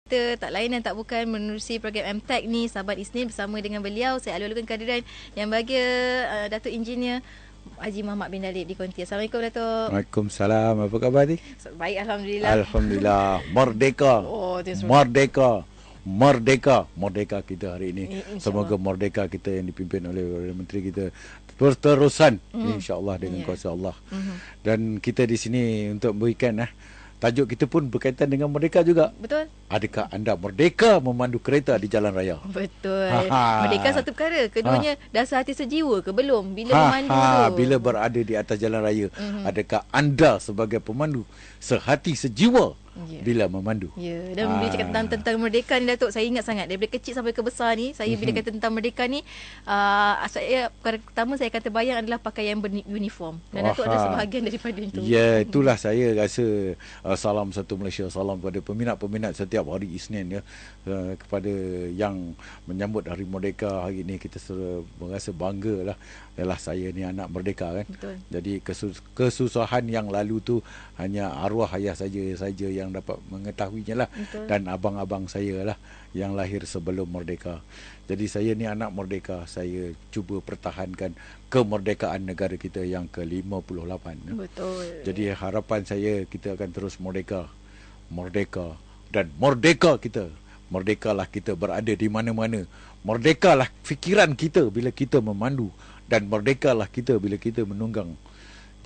kita tak lain dan tak bukan menerusi program MTech ni Sahabat Isnin bersama dengan beliau. Saya alur-alurkan kehadiran yang bahagia Datuk Engineer Haji Muhammad bin Dalib di konti. Assalamualaikum Datuk. Waalaikumsalam. Apa khabar ni? Baik, Alhamdulillah. Alhamdulillah. Merdeka. Oh, Merdeka. Merdeka. Merdeka kita hari ini. InsyaAllah. Semoga merdeka kita yang dipimpin oleh Perdana Menteri kita berterusan insya-Allah dengan kuasa Allah. Dan kita di sini untuk memberikan tajuk kita pun berkaitan dengan merdeka juga. Betul. Adakah anda merdeka memandu kereta di jalan raya? Betul. Merdeka satu perkara. Keduanya dasar hati sejiwa ke belum? Bila memandu tu. Bila berada di atas jalan raya, adakah anda sebagai pemandu sehati sejiwa bila memandu? Ya, dan bila cakap tentang merdeka ni Datuk, saya ingat sangat daripada kecil sampai ke besar ni, saya bila kata tentang merdeka ni, saya pertama saya akan terbayang adalah pakaian beruniform. Dan Datuk ada sebahagian daripada itu. Ya, itulah saya rasa salam satu Malaysia, salam kepada peminat-peminat setiap hari Isnin ya, kepada yang menyambut Hari Merdeka hari ini. Kita merasa bangga lah. Yalah, saya ni anak merdeka kan. Betul. Jadi kesusahan yang lalu tu hanya arwah ayah saja yang dapat mengetahuinya lah. Betul. Dan abang-abang saya lah yang lahir sebelum merdeka. Jadi saya ni anak merdeka. Saya cuba pertahankan kemerdekaan negara kita yang ke-58. Betul. Jadi harapan saya kita akan terus merdeka. Merdeka dan merdeka kita. Merdekalah kita berada di mana-mana. Merdekalah fikiran kita bila kita memandu. Dan merdekalah kita bila kita menunggang.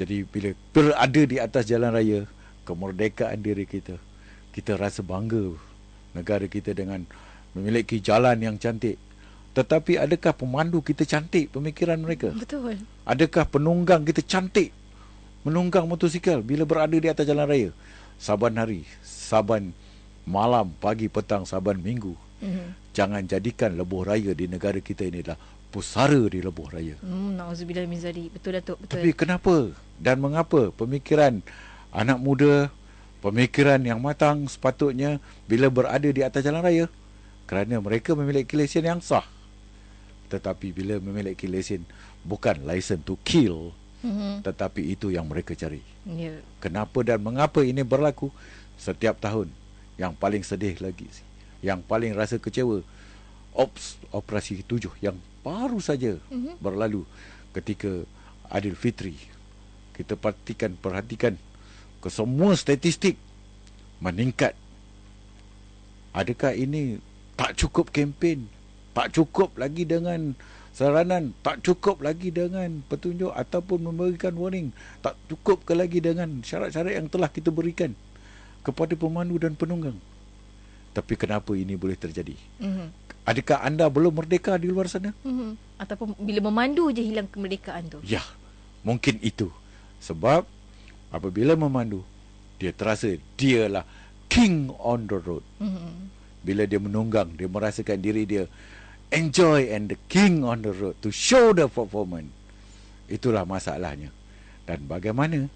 Jadi bila berada di atas jalan raya, kemerdekaan diri kita, kita rasa bangga negara kita dengan memiliki jalan yang cantik. Tetapi adakah pemandu kita cantik pemikiran mereka? Betul. Adakah penunggang kita cantik menunggang motosikal bila berada di atas jalan raya? Saban hari, saban malam, pagi, petang, saban minggu. Jangan jadikan lebuh raya di negara kita ini adalah pusara di lebuh raya. Nauzubillah min zalik. Betul Datuk, betul. Tapi kenapa dan mengapa pemikiran anak muda, pemikiran yang matang sepatutnya bila berada di atas jalan raya? Kerana mereka memiliki lesen yang sah. Tetapi bila memiliki lesen, bukan lesen to kill, tetapi itu yang mereka cari. Ya. Kenapa dan mengapa ini berlaku? Setiap tahun yang paling sedih lagi, yang paling rasa kecewa, Operasi 7 yang baru saja berlalu ketika Aidilfitri. Kita perhatikan ke semua statistik meningkat. Adakah ini tak cukup kempen? Tak cukup lagi dengan saranan? Tak cukup lagi dengan petunjuk ataupun memberikan warning? Tak cukup ke lagi dengan syarat-syarat yang telah kita berikan kepada pemandu dan penunggang? Tapi kenapa ini boleh terjadi? Adakah anda belum merdeka di luar sana? Ataupun bila memandu je hilang kemerdekaan tu? Ya, mungkin itu. Sebab apabila memandu, dia terasa dialah king on the road. Bila dia menunggang, dia merasakan diri dia enjoy and the king on the road to show the performance. Itulah masalahnya. Dan bagaimana?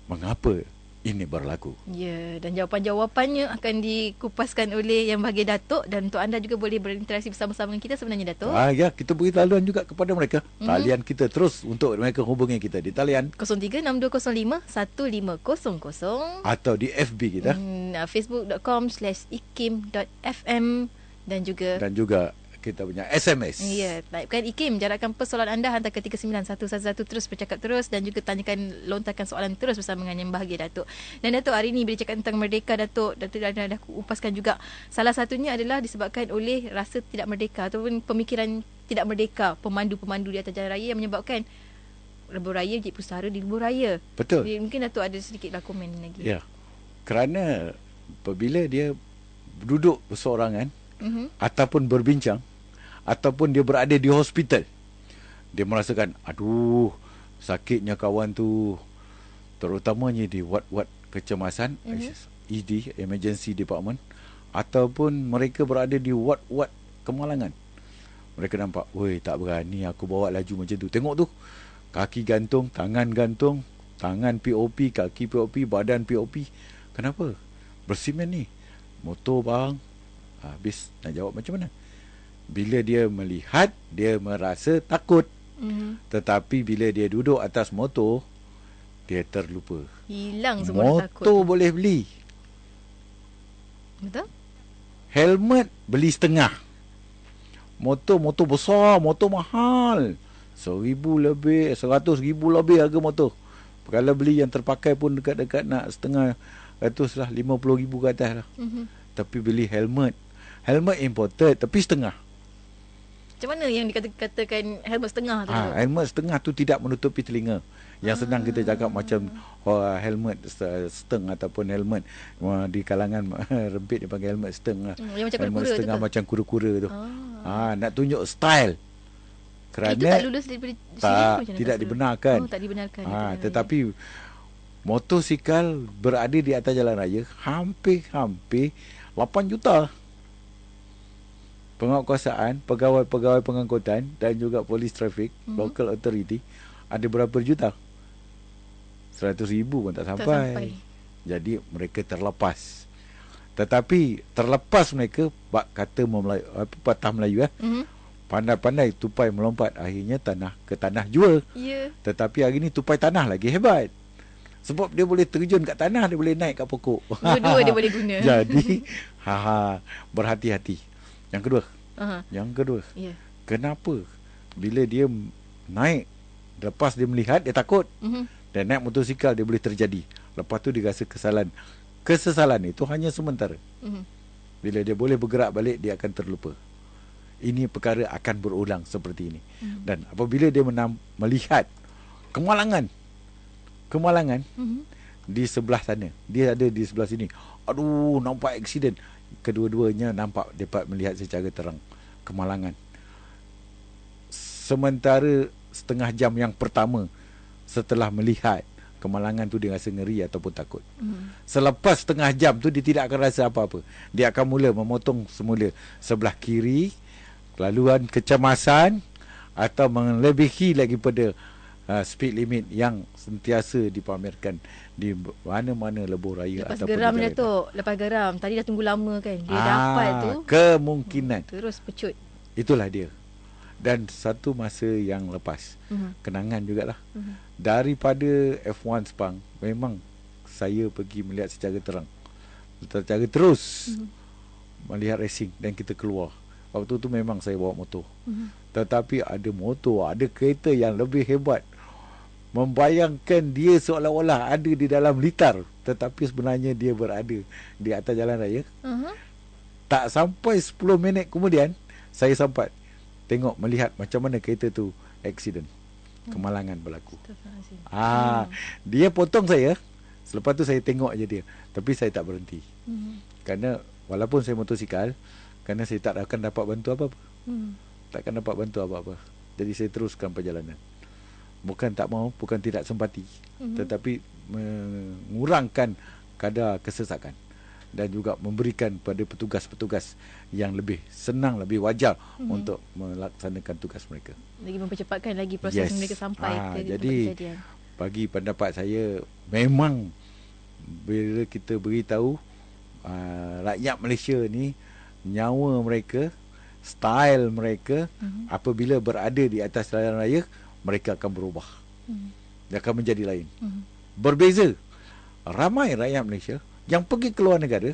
Mengapa ini berlaku? Ya, dan jawapan-jawapannya akan dikupaskan oleh Yang Bahagia Datuk. Dan untuk anda juga boleh berinteraksi bersama-sama dengan kita sebenarnya Datuk. Ya, kita beri talian juga kepada mereka. Talian kita terus untuk mereka hubungi kita di talian 0362051500 atau di FB kita, facebook.com/ikim.fm dan juga kita punya SMS. Ya, typekan IKIM, jarakkan persoalan anda hantar ke 39111, terus bercakap terus dan juga lontarkan soalan terus bersama dengan Yang Bahagia Datuk. Dan Datuk, hari ni bila cakap tentang merdeka Datuk dah upaskan juga. Salah satunya adalah disebabkan oleh rasa tidak merdeka ataupun pemikiran tidak merdeka pemandu-pemandu di atas jalan raya yang menyebabkan lebuh raya jadi pusara di lebuh raya. Betul. Jadi, mungkin Datuk ada sedikitlah komen lagi. Ya. Kerana apabila dia duduk bersorangan ataupun berbincang ataupun dia berada di hospital, dia merasakan aduh sakitnya kawan tu, terutamanya di ward-ward kecemasan, ED, emergency department, ataupun mereka berada di ward-ward kemalangan. Mereka nampak, woi tak berani aku bawa laju macam tu. Tengok tu, kaki gantung, tangan POP, kaki POP, badan POP. Kenapa? Bersimen ni. Motor bang. Habis nak jawab macam mana? Bila dia melihat, dia merasa takut. Tetapi bila dia duduk atas motor, dia terlupa. Hilang semua takut. Motor boleh beli. Betul? Helmet beli setengah. Motor besar, motor mahal. 1,000 lebih, 100,000 lebih harga motor. Kalau beli yang terpakai pun dekat-dekat nak setengah ratus lah, 50,000 ke atas lah. Tapi beli helmet. Helmet imported tapi setengah. Macam mana yang dikatakan helmet setengah tu? Helmet setengah tu tidak menutupi telinga. Yang senang kita cakap macam helmet seteng ataupun helmet di kalangan rempit dia panggil helmet seteng lah. Yang macam helmet kura-kura setengah tu macam kura-kura tu. Nak tunjuk style. Kerana itu tak lulus daripada sini, tidak dibenarkan. Tak dibenarkan. Tetapi motosikal berada di atas jalan raya hampir 8 juta. Penguatkuasaan, pegawai-pegawai pengangkutan dan juga polis trafik, local authority, ada berapa juta? 100,000 pun tak sampai. Jadi mereka terlepas. Tetapi terlepas mereka, kata patah Melayu pandai-pandai tupai melompat, akhirnya ke tanah jua. Tetapi hari ni tupai tanah lagi hebat. Sebab dia boleh terjun kat tanah, dia boleh naik kat pokok. Dua-dua dia boleh guna. Jadi berhati-hati. Yang kedua, kenapa bila dia naik, lepas dia melihat, dia takut. Dan naik motosikal dia boleh terjadi. Lepas tu dia rasa kesalahan. Kesesalan itu hanya sementara. Bila dia boleh bergerak balik, dia akan terlupa. Ini perkara akan berulang seperti ini. Dan apabila dia melihat kemalangan di sebelah sana, dia ada di sebelah sini, aduh, nampak aksiden. Kedua-duanya nampak, dapat melihat secara terang kemalangan. Sementara setengah jam yang pertama setelah melihat kemalangan tu, dia rasa ngeri ataupun takut. Selepas setengah jam tu, dia tidak akan rasa apa-apa. Dia akan mula memotong semula sebelah kiri, laluan kecemasan atau melebihi lagi pada speed limit yang sentiasa dipamerkan di mana-mana lebuh raya. Lepas geram Datuk, lepas geram tadi dah tunggu lama kan, dia dapat tu kemungkinan terus pecut. Itulah dia. Dan satu masa yang lepas, kenangan jugalah, daripada F1 Sepang, memang saya pergi melihat secara terus melihat racing, dan kita keluar. Waktu tu memang saya bawa motor, tetapi ada motor, ada kereta yang lebih hebat, membayangkan dia seolah-olah ada di dalam litar, tetapi sebenarnya dia berada di atas jalan raya. Tak sampai 10 minit kemudian, saya sampai tengok, melihat macam mana kereta tu aksiden, kemalangan berlaku. Dia potong saya. Selepas tu saya tengok je dia, tapi saya tak berhenti. Kerana walaupun saya motosikal, kerana saya tak akan dapat bantu apa-apa. Takkan dapat bantu apa-apa. Jadi saya teruskan perjalanan. Bukan tak mau, bukan tidak sempati, tetapi mengurangkan kadar kesesakan dan juga memberikan pada petugas-petugas yang lebih senang, lebih wajar untuk melaksanakan tugas mereka. Lagi mempercepatkan lagi proses mereka sampai ke jadi kejadian. Bagi pendapat saya, memang bila kita beritahu rakyat Malaysia ni, nyawa mereka, style mereka, apabila berada di atas jalan raya, mereka akan berubah. Dia akan menjadi lain. Berbeza. Ramai rakyat Malaysia yang pergi ke luar negara,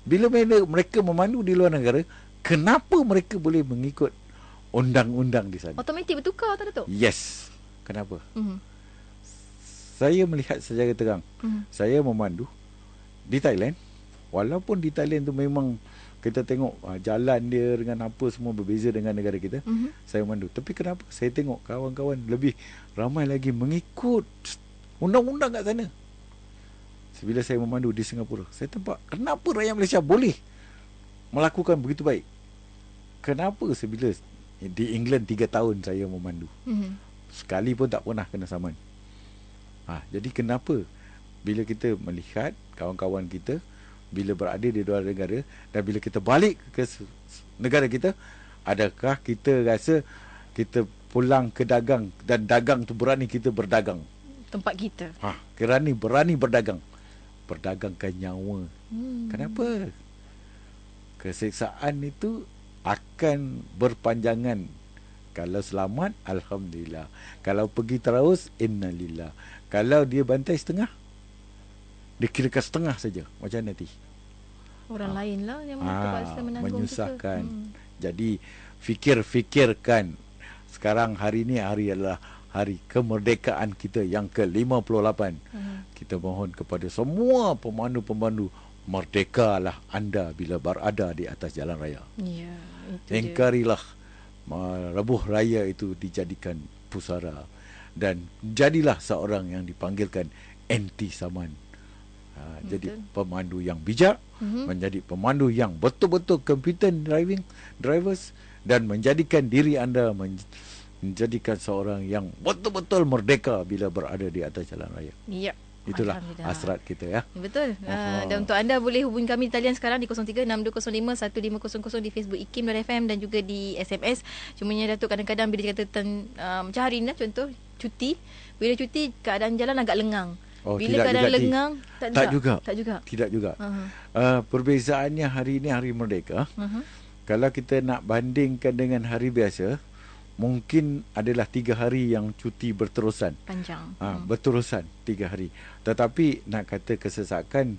bila mereka memandu di luar negara, kenapa mereka boleh mengikut undang-undang di sana? Automatik bertukar tak Datuk? Yes. Kenapa? Saya melihat secara terang. Saya memandu di Thailand. Walaupun di Thailand tu memang kita tengok jalan dia dengan apa semua berbeza dengan negara kita. Saya memandu. Tapi kenapa saya tengok kawan-kawan lebih ramai lagi mengikut undang-undang kat sana. Bila saya memandu di Singapura, saya nampak kenapa rakyat Malaysia boleh melakukan begitu baik. Kenapa sebila di England 3 tahun saya memandu, sekali pun tak pernah kena saman. Jadi kenapa bila kita melihat kawan-kawan kita bila berada di luar negara, dan bila kita balik ke negara kita, adakah kita rasa kita pulang ke dagang, dan dagang tu berani kita berdagang tempat kita? Berani berdagang, berdagangkan nyawa. Kenapa? Keseksaan itu akan berpanjangan. Kalau selamat, alhamdulillah. Kalau pergi terus, innalillah. Kalau dia bantai setengah, dia kirakan setengah saja. Macam nanti. Orang lain lah yang terpaksa menanggung menyusahkan. kita. Jadi fikirkan sekarang hari ini adalah hari kemerdekaan kita yang ke-58. Kita mohon kepada semua pemandu-pemandu, merdekalah anda bila berada di atas jalan raya. Ya, itu Engkarilah rebuh raya itu dijadikan pusara, dan jadilah seorang yang dipanggilkan anti saman. Jadi pemandu yang bijak, menjadi pemandu yang betul-betul competent drivers, dan menjadikan diri anda menjadikan seorang yang betul-betul merdeka bila berada di atas jalan raya. Ya. Itulah hasrat kita ya. Betul. Dan untuk anda boleh hubungi kami di talian sekarang di 0362051500 di Facebook IKIM.FM dan juga di SMS. Cumanya Datuk kadang-kadang bila dia kata macam hari ni lah contoh cuti. Bila cuti keadaan jalan agak lengang. Bila keadaan lengang tak juga. Tidak juga. Perbezaannya hari ini hari merdeka. Kalau kita nak bandingkan dengan hari biasa, mungkin adalah 3 hari yang cuti berterusan. Panjang. Berterusan 3 hari. Tetapi nak kata kesesakan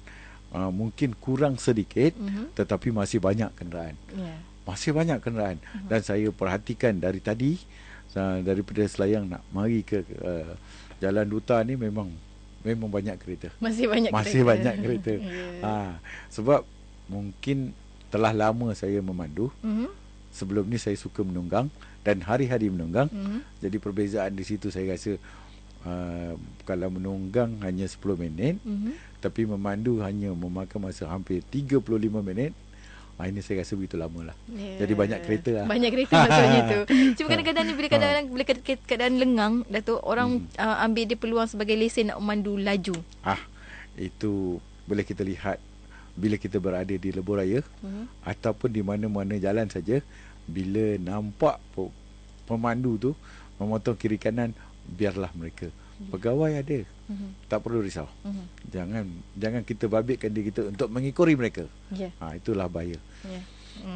mungkin kurang sedikit, tetapi masih banyak kenderaan. Masih banyak kenderaan. Dan saya perhatikan dari tadi, daripada Selayang nak mari ke Jalan Duta ni memang banyak kereta. Masih banyak kereta. Sebab mungkin telah lama saya memandu. Sebelum ni saya suka menunggang dan hari-hari menunggang. Jadi perbezaan di situ saya rasa kalau menunggang hanya 10 minit, tapi memandu hanya memakan masa hampir 35 minit. Ini saya rasa begitu lama lah. Jadi banyak kereta lah. Banyak kereta maksudnya tu. Cuma kadang-kadang ni bila keadaan lengang, Datuk, orang ambil dia peluang sebagai lesen nak memandu laju. Itu boleh kita lihat bila kita berada di lebuh raya ataupun di mana-mana jalan saja. Bila nampak pemandu tu memotong kiri kanan, biarlah mereka. Pegawai ada. Tak perlu risau. Jangan kita babitkan diri kita untuk mengikuti mereka. Itulah bahaya.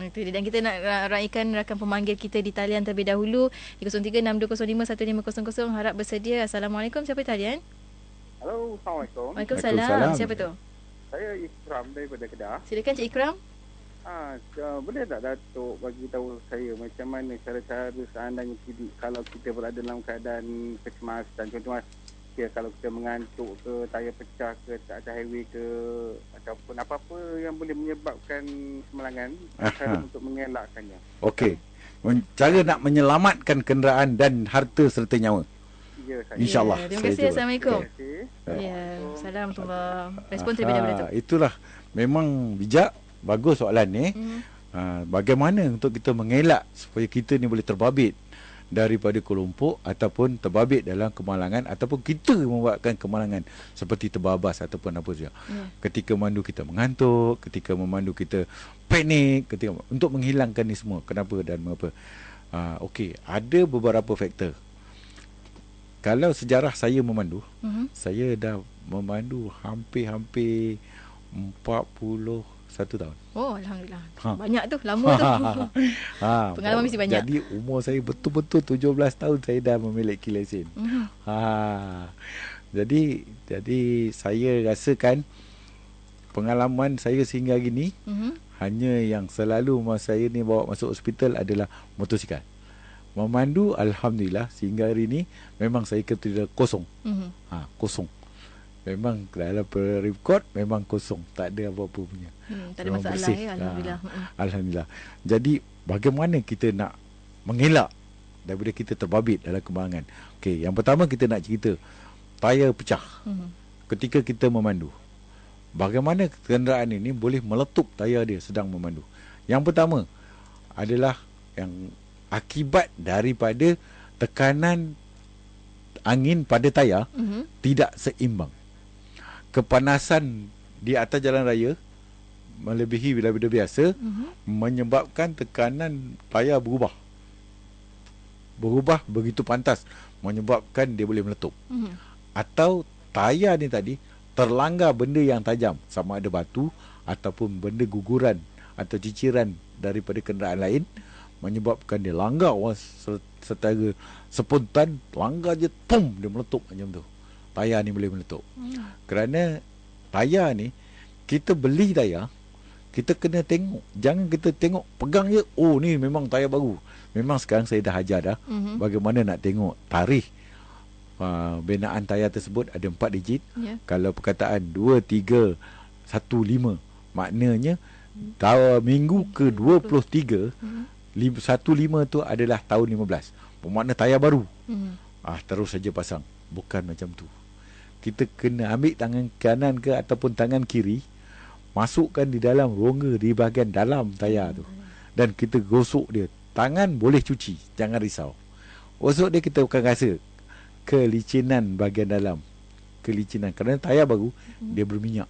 Itu dia. Dan kita nak raikan rakan pemanggil kita di talian terlebih dahulu di 0362051500. Harap bersedia. Assalamualaikum, siapa talian? Halo, Assalamualaikum. Waalaikumsalam. Siapa tu? Saya Ikram daripada Kedah. Silakan Cik Ikram. Boleh tak Datuk bagi tahu saya macam mana cara-cara seandainya kalau kita berada dalam keadaan kecemasan, contoh kalau kita mengantuk ke, tayar pecah ke, tak ada highway ke, ataupun apa-apa yang boleh menyebabkan kemalangan, cara untuk mengelakkannya. Okey. Cara nak menyelamatkan kenderaan dan harta serta nyawa. Ya, saya. InsyaAllah. Terima kasih. Assalamualaikum. Salam. Respon terlebih dahulu Datuk. Itulah memang bijak. Bagus soalan ni. Bagaimana untuk kita mengelak supaya kita ni boleh terbabit daripada kelompok ataupun terbabit dalam kemalangan, ataupun kita membuatkan kemalangan seperti terbabas ataupun apa saja. Ketika memandu kita mengantuk, ketika memandu kita panik, untuk menghilangkan ni semua kenapa dan mengapa. Okey, ada beberapa faktor. Kalau sejarah saya memandu, saya dah memandu hampir 41 tahun. Oh, Alhamdulillah. Banyak tu, lama tu. Pengalaman mesti banyak. Jadi umur saya betul-betul 17 tahun saya dah memiliki lesen. Jadi saya rasakan pengalaman saya sehingga hari ni, hanya yang selalu saya ni bawa masuk hospital adalah motosikal. Memandu Alhamdulillah sehingga hari ni memang saya kira kosong. Kosong. Memang dalam record memang kosong, tak ada apa-apa punya. Tak ada masalah bersih. Alhamdulillah. Alhamdulillah. Jadi bagaimana kita nak mengelak daripada kita terbabit dalam kemalangan? Okey, yang pertama kita nak cerita tayar pecah. Ketika kita memandu, bagaimana kenderaan ini boleh meletup tayar dia sedang memandu? Yang pertama adalah yang akibat daripada tekanan angin pada tayar tidak seimbang. Kepanasan di atas jalan raya melebihi daripada biasa, menyebabkan tekanan tayar berubah begitu pantas, menyebabkan dia boleh meletup. Atau tayar ni tadi terlanggar benda yang tajam, sama ada batu ataupun benda guguran atau ciciran daripada kenderaan lain, menyebabkan dia langgar secara spontan, langgar je, pum, dia meletup macam tu. Tayar ni boleh meletup. Kerana tayar ni, kita beli tayar, kita kena tengok. Jangan kita tengok pegang je, oh ni memang tayar baru. Memang sekarang saya dah ajar dah bagaimana nak tengok tarikh binaan tayar tersebut ada 4 digit. Kalau perkataan 2, 3, 1, 5, maknanya minggu ke 23, 15 tu adalah tahun 15. Bermakna tayar baru. Terus saja pasang. Bukan macam tu. Kita kena ambil tangan kanan ke ataupun tangan kiri, masukkan di dalam rongga di bahagian dalam tayar tu, dan kita gosok dia. Tangan boleh cuci, jangan risau. Gosok dia, kita akan rasa kelicinan bahagian dalam. Kelicinan, kerana tayar baru dia berminyak.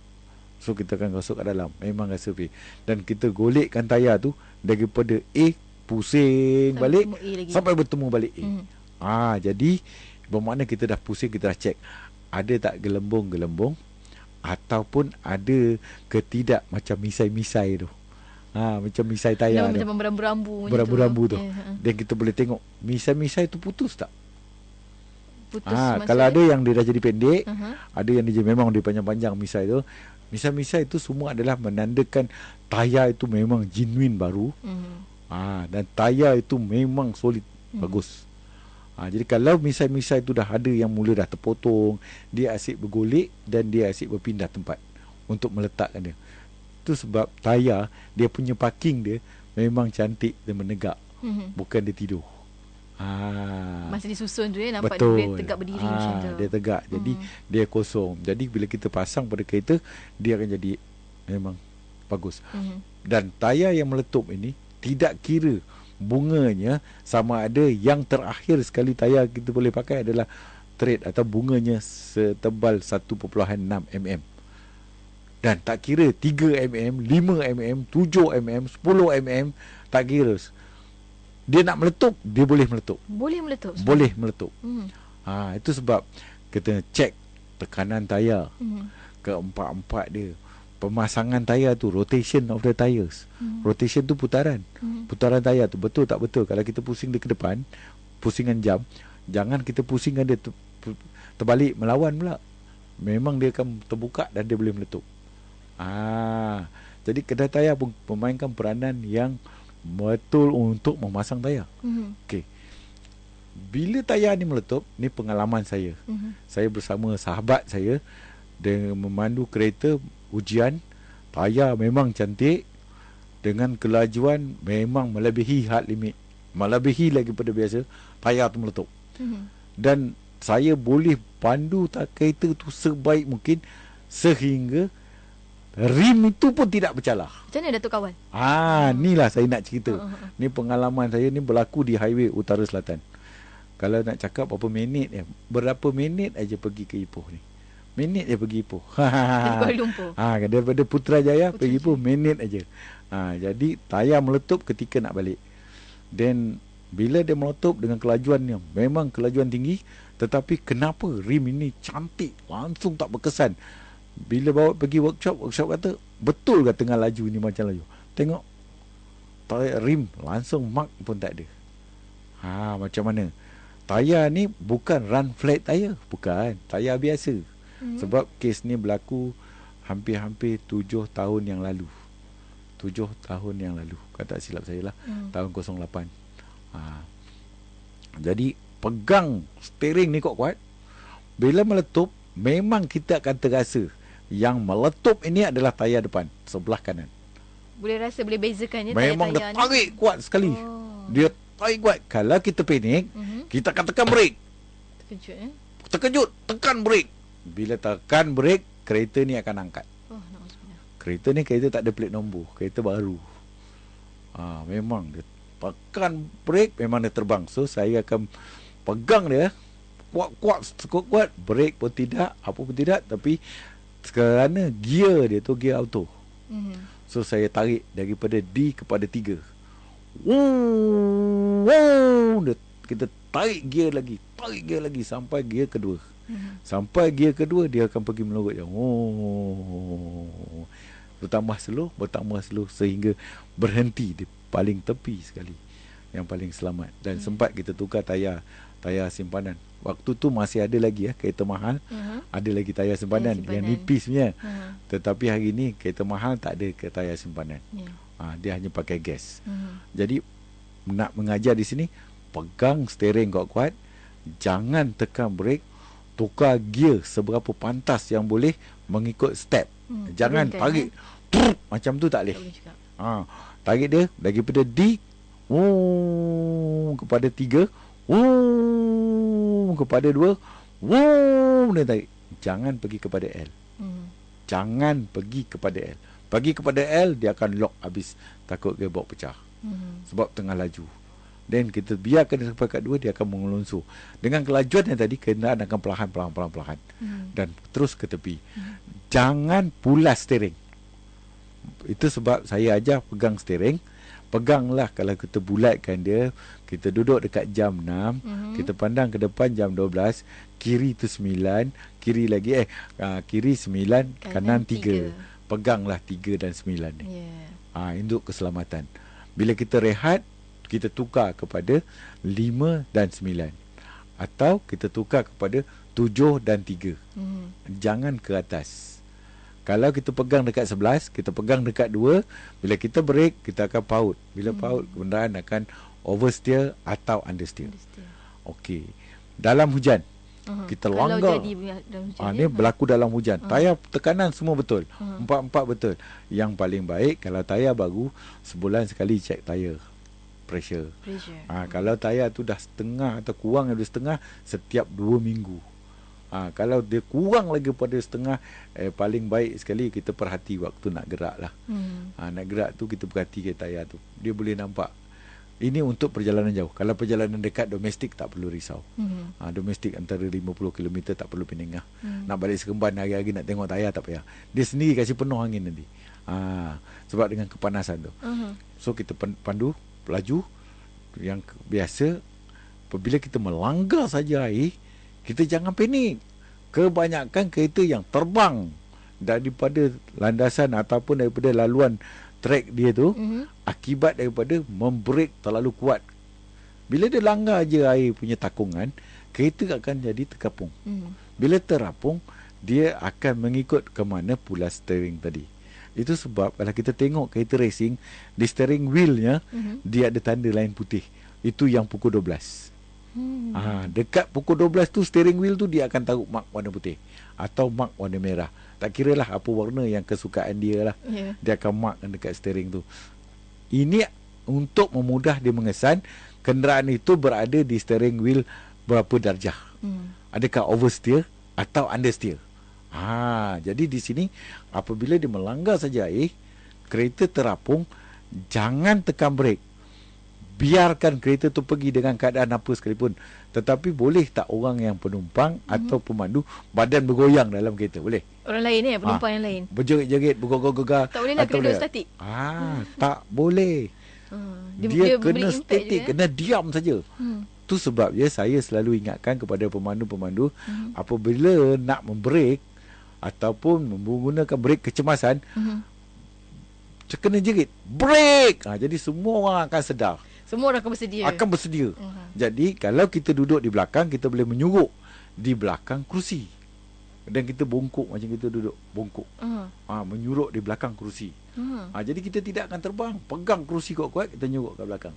So kita akan gosok kat dalam, memang rasa dan kita golekkan tayar tu daripada A pusing balik sampai bertemu balik A. Jadi bermakna kita dah pusing, kita dah check ada tak gelembung-gelembung ataupun ada ke tidak, macam misai-misai tu. Macam misai tayar tu, macam berambu-rambu tu. Dan kita boleh tengok misai-misai tu putus tak. Putus kalau ada yang dia dah jadi pendek, ada yang dia memang dia panjang-panjang misai tu. Misai-misai itu semua adalah menandakan tayar itu memang genuine baru. Dan tayar itu memang solid, bagus. Jadi kalau misai-misai itu dah ada yang mula dah terpotong, dia asyik bergolek dan dia asyik berpindah tempat untuk meletakkan dia. Itu sebab tayar, dia punya parking dia memang cantik dan menegak. Bukan dia tidur. Masih disusun tu nampak betul. Dia tegak berdiri macam tu. Dia tegak. Jadi dia kosong. Jadi bila kita pasang pada kereta, dia akan jadi memang bagus. Dan tayar yang meletup ini tidak kira bunganya sama ada yang terakhir sekali tayar kita boleh pakai adalah thread atau bunganya setebal 1.6 mm. Dan tak kira 3 mm, 5 mm, 7 mm, 10 mm, tak kira. Dia nak meletup, dia boleh meletup. Boleh meletup. Boleh meletup. Itu sebab kita cek tekanan tayar, keempat-empat dia. Pemasangan tayar tu, rotation of the tires. Rotation tu putaran. Putaran tayar tu betul tak betul. Kalau kita pusing dia ke depan, pusingan jam, jangan kita pusingkan dia terbalik melawan pula. Memang dia akan terbuka dan dia boleh meletup. Jadi kedai tayar pun memainkan peranan yang betul untuk memasang tayar. Okey. Bila tayar ni meletup, ni pengalaman saya. Saya bersama sahabat saya dengan memandu kereta ujian, tayar memang cantik dengan kelajuan memang melebihi had limit, melebihi lagi pada biasa. Tayar tu meletup. Dan saya boleh pandu kereta tu sebaik mungkin sehingga rim itu pun tidak bercalar. Macam mana Datuk kawan? Inilah saya nak cerita. Ni pengalaman saya ni berlaku di highway Utara Selatan. Kalau nak cakap berapa minit aja pergi ke Ipoh ni. Minit je pergi Ipoh. Dari Kuala Lumpur. Daripada Putrajaya pergi Ipoh minit aja. Jadi tayar meletup ketika nak balik. Dan bila dia meletup dengan kelajuan yang memang kelajuan tinggi, tetapi kenapa rim ini cantik, langsung tak berkesan. Bila bawa pergi workshop kata, betul ke tengah laju ni macam laju? Tengok tayar rim langsung mark pun tak ada. Macam mana? Tayar ni bukan run flat tayar, bukan. Tayar biasa. Sebab kes ni berlaku hampir-hampir 7 tahun yang lalu. 7 tahun yang lalu, kata silap saya lah. Tahun 08. Jadi pegang steering ni kuat-kuat. Bila meletup, memang kita akan terasa yang meletup ini adalah tayar depan sebelah kanan. Boleh rasa, boleh bezakan memang dia tarik kuat sekali. Dia tarik kuat. Kalau kita panik, kita akan tekan brake. Terkejut, tekan brake. Bila tekan brake, kereta ni akan angkat. Kereta ni tak ada plate nombor, kereta baru. Memang dia tekan brake, memang dia terbang. So saya akan pegang dia kuat-kuat, kuat-kuat. Brake pun tidak, apa pun tidak. Tapi kerana gear dia tu gear auto, so saya tarik daripada D kepada 3. Kita tarik gear lagi sampai gear kedua. Sampai gear kedua dia akan pergi melorot je. Bertambah slow sehingga berhenti di paling tepi sekali, yang paling selamat. Dan sempat kita tukar tayar tayar simpanan. Waktu tu masih ada lagi kereta mahal, ada lagi tayar simpanan, yang nipis punya. Tetapi hari ni kereta mahal tak ada ke tayar simpanan. Dia hanya pakai gas. Jadi nak mengajar di sini, pegang steering kuat-kuat, jangan tekan brake, tukar gear seberapa pantas yang boleh mengikut step. Jangan tarik macam tu, tak boleh. Tarik dia daripada D kepada 3, kepada 2, dia tarik. Jangan pergi kepada L. Jangan pergi kepada L. Pergi kepada L, dia akan lock habis. Takut gearbox pecah. Sebab tengah laju. Dan kita biarkan dia sampai kat 2, dia akan mengelonsor. Dengan kelajuan yang tadi, kenderaan akan perlahan-perlahan. Dan terus ke tepi. Jangan pulas steering. Itu sebab saya ajar pegang steering. Peganglah, kalau kita bulatkan dia, kita duduk dekat jam 6, kita pandang ke depan jam 12, kiri tu 9, kiri lagi kiri 9, kanan 3. Peganglah 3 dan 9 ni. Untuk keselamatan. Bila kita rehat, kita tukar kepada 5 dan 9. Atau kita tukar kepada 7 dan 3. Jangan ke atas. Kalau kita pegang dekat 11, kita pegang dekat 2, bila kita break, kita akan paut. Bila paut, kenderaan akan oversteer atau understeer. Okey. Dalam hujan, kita langgar. Ni berlaku dalam hujan. Tayar tekanan semua betul. Empat-empat betul. Yang paling baik, kalau tayar baru, sebulan sekali cek tayar pressure. Kalau tayar tu dah setengah atau kurang dari setengah, setiap 2 minggu. Kalau dia kurang lagi pada setengah, paling baik sekali kita perhati waktu nak gerak lah. Nak gerak tu kita perhati ke tayar tu, dia boleh nampak. Ini untuk perjalanan jauh. Kalau perjalanan dekat domestik, tak perlu risau. Domestik antara 50 km tak perlu peningah. Nak balik Seremban hari-hari nak tengok tayar, tak payah. Dia sendiri kasih penuh angin nanti. Sebab dengan kepanasan tu. So kita pandu laju yang biasa. Apabila kita melanggar saja air, kita jangan panik. Kebanyakan kereta yang terbang daripada landasan ataupun daripada laluan track dia tu, akibat daripada membrake terlalu kuat. Bila dia langgar je air punya takungan, kereta akan jadi terkapung. Bila terapung, dia akan mengikut ke mana pulas steering tadi. Itu sebab kalau kita tengok kereta racing, di steering wheelnya dia ada tanda lain putih. Itu yang pukul 12. Dekat pukul 12 tu, steering wheel tu dia akan taruh mark warna putih atau mark warna merah. Tak kira lah apa warna yang kesukaan dia lah. Dia akan mark dekat steering tu. Ini untuk memudah dia mengesan kenderaan itu berada di steering wheel berapa darjah. Adakah oversteer atau understeer. Jadi di sini apabila dia melanggar saja air, kereta terapung, jangan tekan brake. Biarkan kereta tu pergi dengan keadaan apa sekalipun. Tetapi boleh tak orang yang penumpang atau pemandu badan bergoyang dalam kereta? Boleh? Orang lain penumpang yang lain. Berjerit-jerit, bergogar-gogar. Tak boleh lah kena duduk statik. Tak boleh. Dia kena statik, kena diam saja. Tu sebab saya selalu ingatkan kepada pemandu-pemandu, apabila nak membrake ataupun menggunakan brake kecemasan, kena jerit, brake. Jadi semua orang akan sedar. Semua orang akan bersedia. Jadi kalau kita duduk di belakang, kita boleh menyuruk di belakang kerusi. Dan kita bongkok macam kita duduk bongkok. Menyuruk di belakang kerusi. Jadi kita tidak akan terbang. Pegang kerusi kuat-kuat, kita nyuruk ke belakang.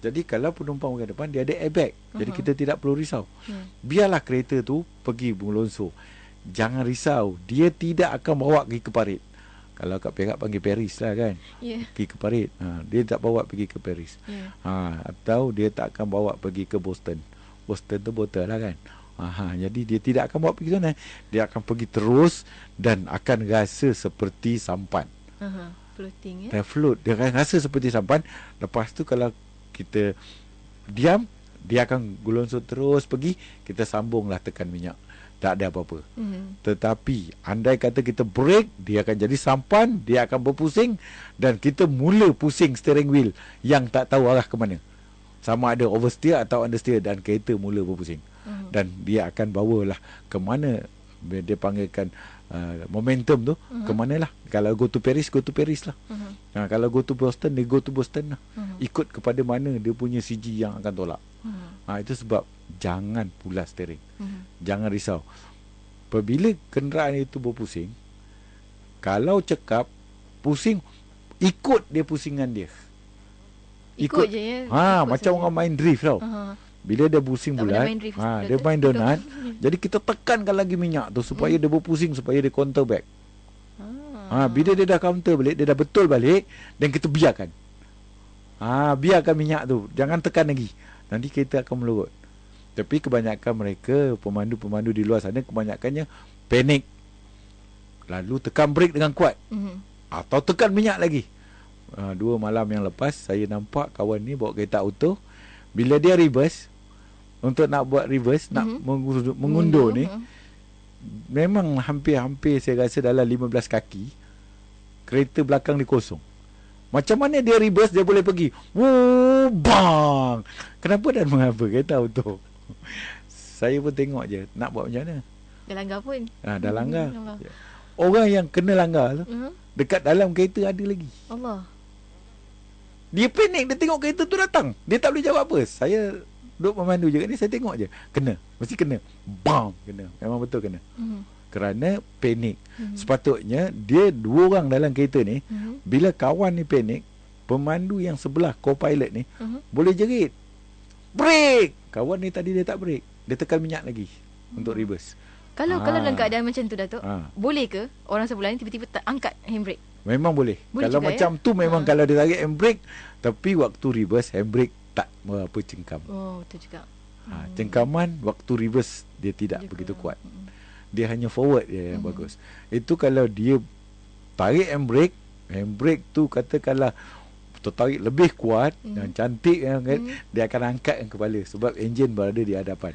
Jadi kalau penumpang ke depan, dia ada airbag. Jadi kita tidak perlu risau. Biarlah kereta tu pergi melonsor. Jangan risau, dia tidak akan bawa pergi ke parit. Kalau kat Perak panggil Paris lah kan. Pergi ke parit. Dia tak bawa pergi ke Paris. Atau dia tak akan bawa pergi ke Boston. Boston tu botol lah kan. Jadi dia tidak akan bawa pergi sana. Dia akan pergi terus dan akan rasa seperti sampan. Floating Dia float. Dia akan rasa seperti sampan. Lepas tu kalau kita diam, dia akan gelonsor terus pergi. Kita sambunglah tekan minyak. Tak ada apa-apa. Tetapi andai kata kita break, dia akan jadi sampan, dia akan berpusing dan kita mula pusing steering wheel yang tak tahu arah ke mana. Sama ada oversteer atau understeer, dan kereta mula berpusing. Dan dia akan bawalah ke mana Dia panggilkan momentum tu, ke manalah. Kalau go to Paris lah. Kalau go to Boston, dia go to Boston lah. Ikut kepada mana dia punya CG yang akan tolak. Itu sebab jangan pulas steering. Jangan risau. Apabila kenderaan itu berpusing, kalau cekap pusing, ikut dia pusingan dia. Ikut je ya. Macam orang main drift tau. Bila dia pusing Tak bulat, main drift, dia main donat. Jadi kita tekankan lagi minyak tu supaya dia berpusing, supaya dia counter back. Bila dia dah counter balik, dia dah betul balik, dan kita biarkan. Biarkan minyak tu, jangan tekan lagi. Nanti kereta akan melorot. Tapi kebanyakan mereka, pemandu-pemandu di luar sana, kebanyakannya panik. Lalu tekan brake dengan kuat. Atau tekan minyak lagi. 2 malam yang lepas, saya nampak kawan ni bawa kereta auto. Bila dia reverse, untuk nak buat reverse, nak mengundur ni, memang hampir-hampir saya rasa dalam 15 kaki, kereta belakang dia kosong. Macam mana dia reverse, dia boleh pergi. Bang! Kenapa dan mengapa kereta auto? Saya pun tengok je, nak buat macam mana. Dah langgar pun. Dah langgar. Orang yang kena langgar tu, dekat dalam kereta ada lagi. Allah. Dia panik, dia tengok kereta tu datang. Dia tak boleh jawab apa. Saya duduk memandu je ni, saya tengok je. Kena, mesti kena. Bam, kena. Memang betul kena. Kerana panik. Sepatutnya dia 2 orang dalam kereta ni, bila kawan ni panik, pemandu yang sebelah co-pilot ni boleh jerit, break. Kawan ni tadi dia tak break, dia tekan minyak lagi untuk reverse. Kalau dalam keadaan macam tu Datuk, boleh ke orang sebelah ni tiba-tiba tak angkat handbrake? Memang boleh. Kalau juga, macam tu memang kalau dia tarik handbrake, tapi waktu reverse handbrake tak berapa cengkam. Betul juga. Cengkaman waktu reverse dia tidak begitu kuat. Dia hanya forward dia yang bagus. Itu kalau dia tarik handbrake tu katakanlah tertarik lebih kuat dan cantik dia akan angkat kepala sebab enjin berada di hadapan.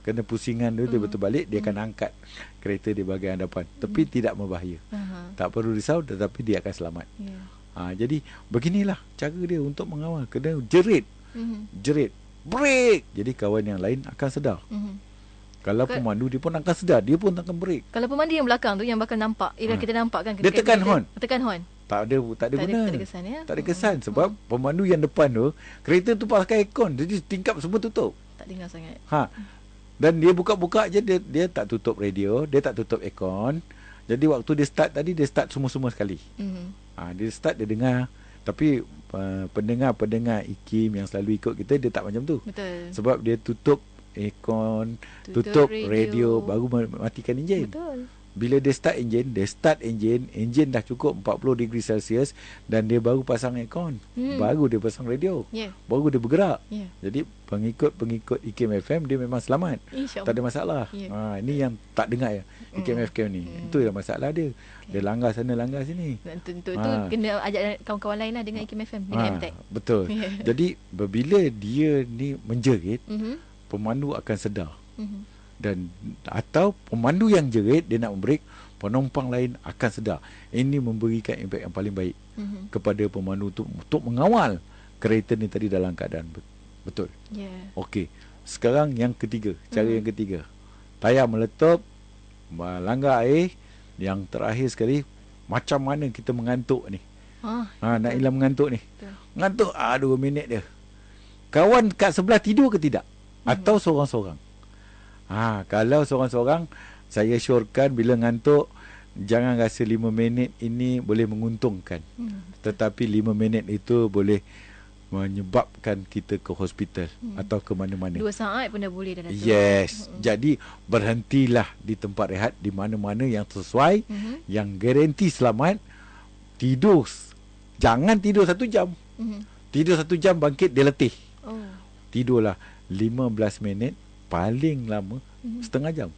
Kena pusingan dia betul balik, dia akan angkat kereta di bahagian hadapan, tapi tidak berbahaya. Tak perlu risau, tetapi dia akan selamat. Jadi beginilah cara dia untuk mengawal. Kena jerit, break. Jadi kawan yang lain akan sedar. Kalau pemandu dia pun akan sedar, dia pun akan break. Kalau pemandu yang belakang tu yang bakal nampak, kita nampak kan, dia tekan horn. Tak ada guna. Tak ada kesan ya. Tak ada kesan sebab pemandu yang depan tu, kereta tu pakai aircon, jadi tingkap semua tutup. Tak dengar sangat. Dan dia buka-buka je, dia tak tutup radio, dia tak tutup aircon. Jadi waktu dia start tadi, dia start semua-semua sekali. Dia start, dia dengar. Tapi pendengar-pendengar IKIM yang selalu ikut kita, dia tak macam tu. Betul. Sebab dia tutup aircon, tutup radio, baru matikan enjin. Betul. Bila dia start enjin dah cukup 40 degree Celsius dan dia baru pasang aircon, baru dia pasang radio, baru dia bergerak. Jadi pengikut IKIM FM dia memang selamat, tak ada masalah. Ini yang tak dengar ya IKIM FM ni, itu yang masalah dia. Dia langgar sana langgar sini. Tentu tu kena ajak kawan-kawan lain lah dengan IKIM FM, dengan MTech. Betul. Jadi bila dia ni menjerit, pemandu akan sedar. Dan atau pemandu yang jerit, dia nak membreak, penumpang lain akan sedar. Ini memberikan impak yang paling baik kepada pemandu untuk mengawal kereta ni tadi dalam keadaan betul. Okey. Sekarang yang ketiga, cara yang ketiga. Tayar meletup, langgar air. Yang terakhir sekali, macam mana kita mengantuk ni. Nak hilang mengantuk ni. Mengantuk 2 minit dia. Kawan kat sebelah tidur ke tidak? Atau seorang-seorang? Kalau seorang-seorang, saya syorkan bila ngantuk, jangan rasa 5 minit ini boleh menguntungkan. Tetapi 5 minit itu boleh menyebabkan kita ke hospital atau ke mana-mana. 2 saat pun dah boleh dah Datuk. Yes. Jadi berhentilah di tempat rehat di mana-mana yang sesuai, yang garanti selamat. Tidur. Jangan tidur 1 jam. Tidur 1 jam, bangkit dia letih. Tidurlah 15 minit, paling lama setengah jam.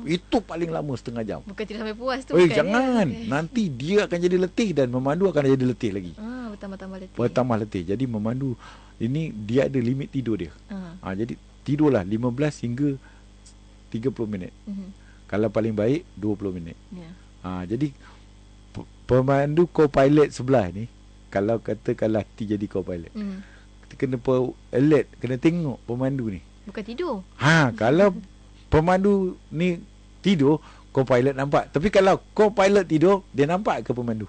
Itu paling lama setengah jam. Bukan tidak sampai puas tu. Jangan. Nanti dia akan jadi letih dan memandu akan jadi letih lagi. Bertambah letih. Jadi memandu ini dia ada limit tidur dia. Jadi tidurlah 15 hingga 30 minit. Kalau paling baik 20 minit. Jadi pemandu co-pilot sebelah ni, kalau katakanlah T jadi co-pilot, kita kena alert, kena tengok pemandu ni. Bukan tidur. Kalau pemandu ni tidur, co-pilot nampak. Tapi kalau co-pilot tidur, dia nampak ke pemandu?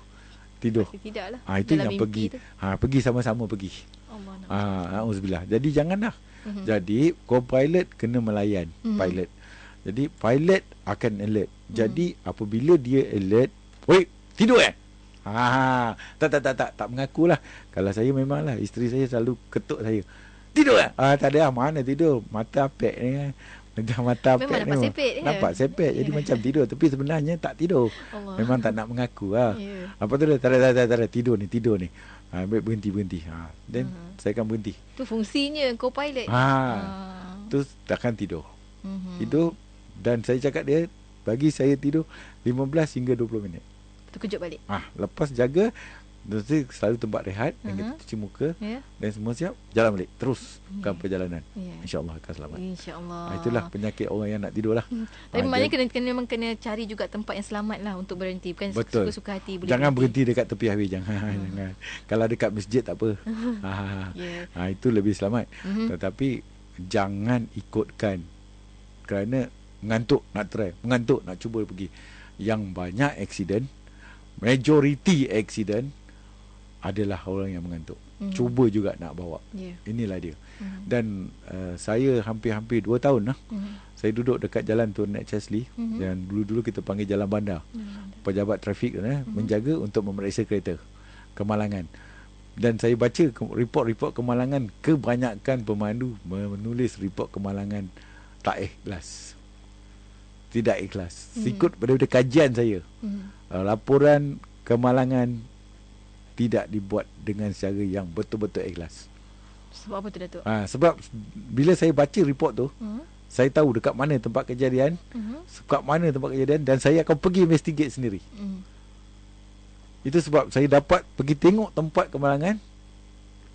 Tidur. Pasti tidak lah. Itu Dalam yang mimpi pergi. tu. Pergi sama-sama pergi. Allah. Auzubillah. Jadi janganlah. Jadi co-pilot kena melayan pilot. Jadi pilot akan alert. Jadi apabila dia alert, weh, tidur tak mengakulah. Kalau saya memanglah, isteri saya selalu ketuk saya. Tidur tak ada, mana tidur, mata apek ni. Mata apek memang nampak sepet je. Nampak sepet. Jadi macam tidur, tapi sebenarnya tak tidur. Allah. Memang tak nak mengaku lah. Ya. Apa tu dia, tak ada, tidur ni. Baik, berhenti. Then saya akan berhenti. Tu fungsinya co-pilot. Tu takkan tidur. Tidur, dan saya cakap dia bagi saya tidur 15 hingga 20 minit. Terkejut balik. Lepas jaga, nanti selalu tempat rehat, dan kita cuci muka, dan semua siap, jalan balik terus ke perjalanan. InsyaAllah akan selamat. InsyaAllah. Itulah penyakit orang yang nak tidur lah. Tapi maknanya memang kena cari juga tempat yang selamat lah untuk berhenti. Bukan betul. suka-suka hati boleh Jangan berhenti dekat tepi highway. Jangan. Kalau dekat masjid tak apa. Itu lebih selamat. Tetapi jangan ikutkan, kerana mengantuk nak try, mengantuk nak cuba pergi. Yang banyak accident, majority accident adalah orang yang mengantuk. Cuba juga nak bawa. Inilah dia. Dan saya hampir-hampir 2 tahun lah. Saya duduk dekat jalan tu Nek Chesley, dan dulu-dulu kita panggil jalan bandar. Pejabat trafik menjaga untuk memeriksa kereta kemalangan. Dan saya baca report-report kemalangan, kebanyakan pemandu menulis report kemalangan tak ikhlas. Tidak ikhlas. Ikut daripada kajian saya, laporan kemalangan tidak dibuat dengan cara yang betul-betul ikhlas. Sebab apa tu, Datuk? Sebab bila saya baca report tu, saya tahu dekat mana tempat kejadian, dan saya akan pergi investigate sendiri. Itu sebab saya dapat pergi tengok tempat kemalangan,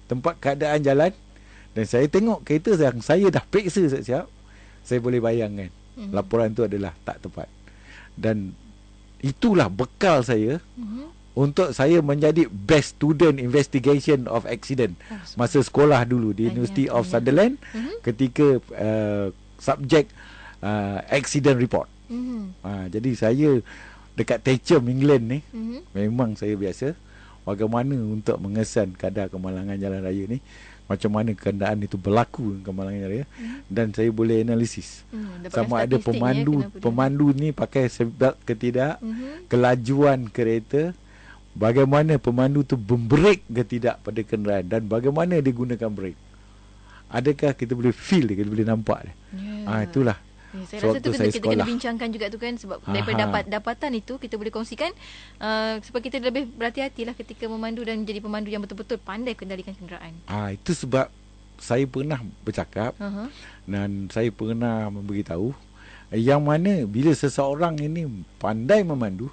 tempat keadaan jalan, dan saya tengok kereta yang saya dah periksa siap-siap. Saya boleh bayangkan laporan tu adalah tak tepat. Dan itulah bekal saya untuk saya menjadi best student investigation of accident masa sekolah dulu di University of Sutherland, ketika subjek accident report. Jadi saya dekat Thatcham, England ni, memang saya biasa bagaimana untuk mengesan kadar kemalangan jalan raya ni, macam mana kenderaan itu berlaku kemalangan jalan raya, dan saya boleh analisis sama ada pemandu ni pakai seatbelt ke tidak, kelajuan kereta, bagaimana pemandu tu membrake ke tidak pada kenderaan, dan bagaimana dia gunakan brake. Adakah kita boleh feel dia, kita boleh nampak dia. Itulah. Saya rasa tu kita kena bincangkan juga tu kan, sebab daripada dapatan itu kita boleh kongsikan, supaya kita lebih berhati-hatilah ketika memandu dan menjadi pemandu yang betul-betul pandai kendalikan kenderaan. Itu sebab saya pernah bercakap, dan saya pernah memberitahu yang mana bila seseorang ini pandai memandu,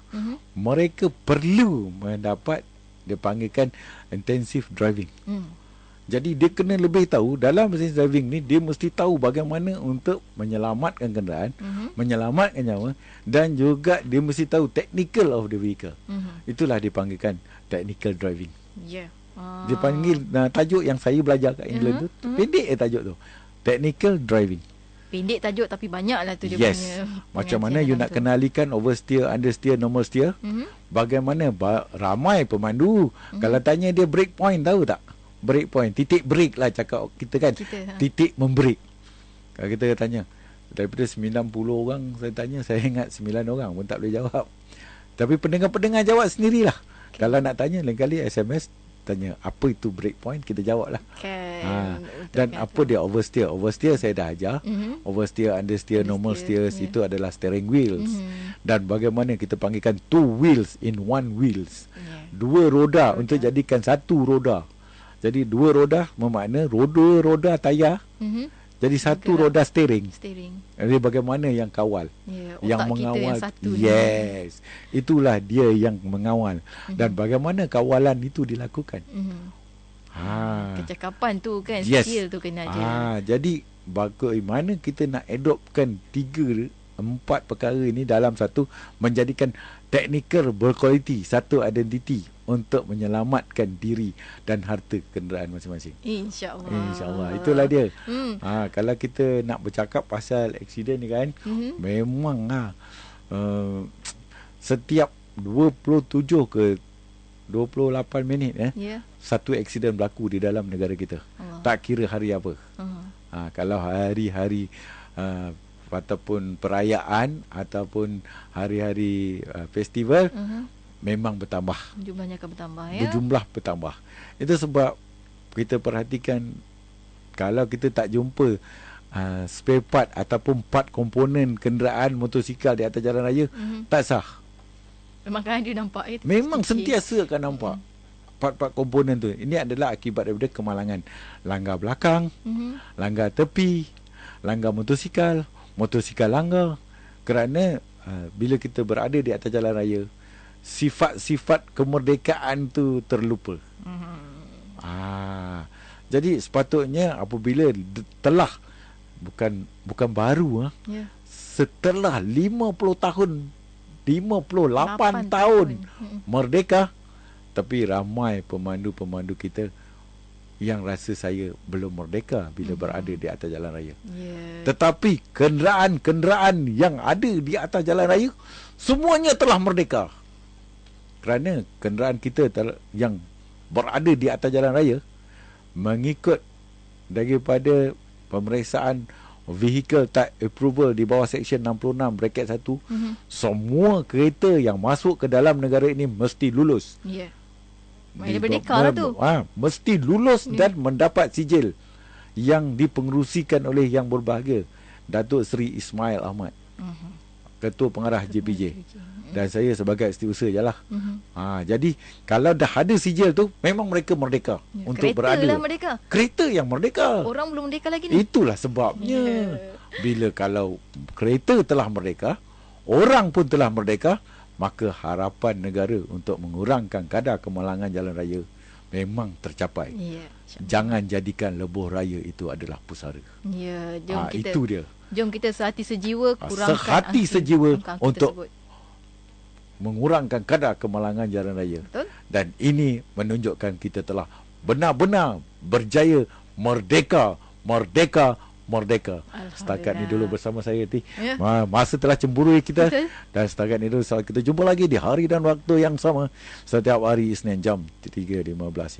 mereka perlu mendapat, dia panggilkan intensive driving. Jadi dia kena lebih tahu dalam business driving ni, dia mesti tahu bagaimana untuk menyelamatkan kenderaan, menyelamatkan nyawa, dan juga dia mesti tahu technical of the vehicle. Itulah dipanggilkan technical driving. Dia panggil tajuk yang saya belajar kat England tu, pendek tajuk tu, technical driving. Pendek tajuk tapi banyaklah tu dia punya. Macam mana you nak kenalikan oversteer, understeer, normal steer. Bagaimana ramai pemandu kalau tanya dia brake point, tahu tak? Brake point, titik break lah cakap kita kan, titik membreak. Kalau kita tanya daripada 90 orang saya tanya, saya ingat 9 orang pun tak boleh jawab. Tapi pendengar-pendengar jawab sendirilah. Kalau nak tanya lain kali SMS, tanya apa itu break point, kita jawab lah. Dan apa dia oversteer. Oversteer saya dah ajar. Oversteer, understeer, normal steers, itu adalah steering wheels. Dan bagaimana kita panggilkan 2 wheels in 1 wheels. 2 roda untuk jadikan 1 roda. Jadi 2 roda bermakna roda tayar. Jadi 1 roda steering. Jadi bagaimana yang kawal, yang mengawal. Yes. Itulah dia yang mengawal. Dan bagaimana kawalan itu dilakukan. Kecakapan tu kan, skill tu kena ada. Jadi bagaimana kita nak adoptkan 3-4 perkara ini dalam satu, menjadikan technical berkualiti, satu identiti untuk menyelamatkan diri dan harta kenderaan masing-masing. InsyaAllah. InsyaAllah. Itulah dia. Kalau kita nak bercakap pasal aksiden ni kan, memang setiap 27 ke 28 minit satu aksiden berlaku di dalam negara kita. Tak kira hari apa. Kalau hari-hari ataupun perayaan ataupun hari-hari festival, memang bertambah. Jumlahnya akan bertambah Berjumlah bertambah. Itu sebab kita perhatikan, kalau kita tak jumpa spare part ataupun part komponen kenderaan motosikal di atas jalan raya, tak sah. Memang kan dia nampak Memang sentiasa akan nampak part-part komponen tu. Ini adalah akibat daripada kemalangan langgar belakang, langgar tepi, langgar motosikal langgar. Kerana bila kita berada di atas jalan raya, sifat-sifat kemerdekaan tu terlupa. Jadi sepatutnya apabila telah bukan baru setelah 50 tahun 58 tahun merdeka, tapi ramai pemandu-pemandu kita yang rasa saya belum merdeka bila berada di atas jalan raya. Tetapi kenderaan-kenderaan yang ada di atas jalan raya semuanya telah merdeka. Kerana kenderaan kita yang berada di atas jalan raya, mengikut daripada pemeriksaan Vehicle Type Approval di bawah Seksyen 66 bracket 1, semua kereta yang masuk ke dalam negara ini mesti lulus. Dia berdeka lah tu. Mesti lulus dan mendapat sijil yang dipengerusikan oleh Yang Berbahagia Datuk Seri Ismail Ahmad, Ketua Pengarah JPJ. Dan saya sebagai setiausaha je lah. Jadi kalau dah ada sijil tu, memang mereka merdeka untuk berada. Kereta yang merdeka. Orang belum merdeka lagi ni. Itulah sebabnya. Bila kalau kereta telah merdeka, orang pun telah merdeka, maka harapan negara untuk mengurangkan kadar kemalangan jalan raya memang tercapai. Jangan jadikan lebuh raya itu adalah pusara. Jom kita, itu dia. Jom kita sehati sejiwa kurangkan sehati sejiwa untuk tersebut, mengurangkan kadar kemalangan jalan raya. Betul? Dan ini menunjukkan kita telah benar-benar berjaya merdeka. Setakat ni dulu bersama saya masa telah cemburui kita. Betul. Dan setakat ni dulu, kita jumpa lagi di hari dan waktu yang sama setiap hari Isnin jam 3.15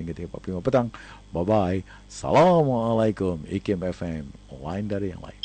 hingga 3.45 petang. Bye bye. Assalamualaikum. IKIM FM, lain dari yang lain.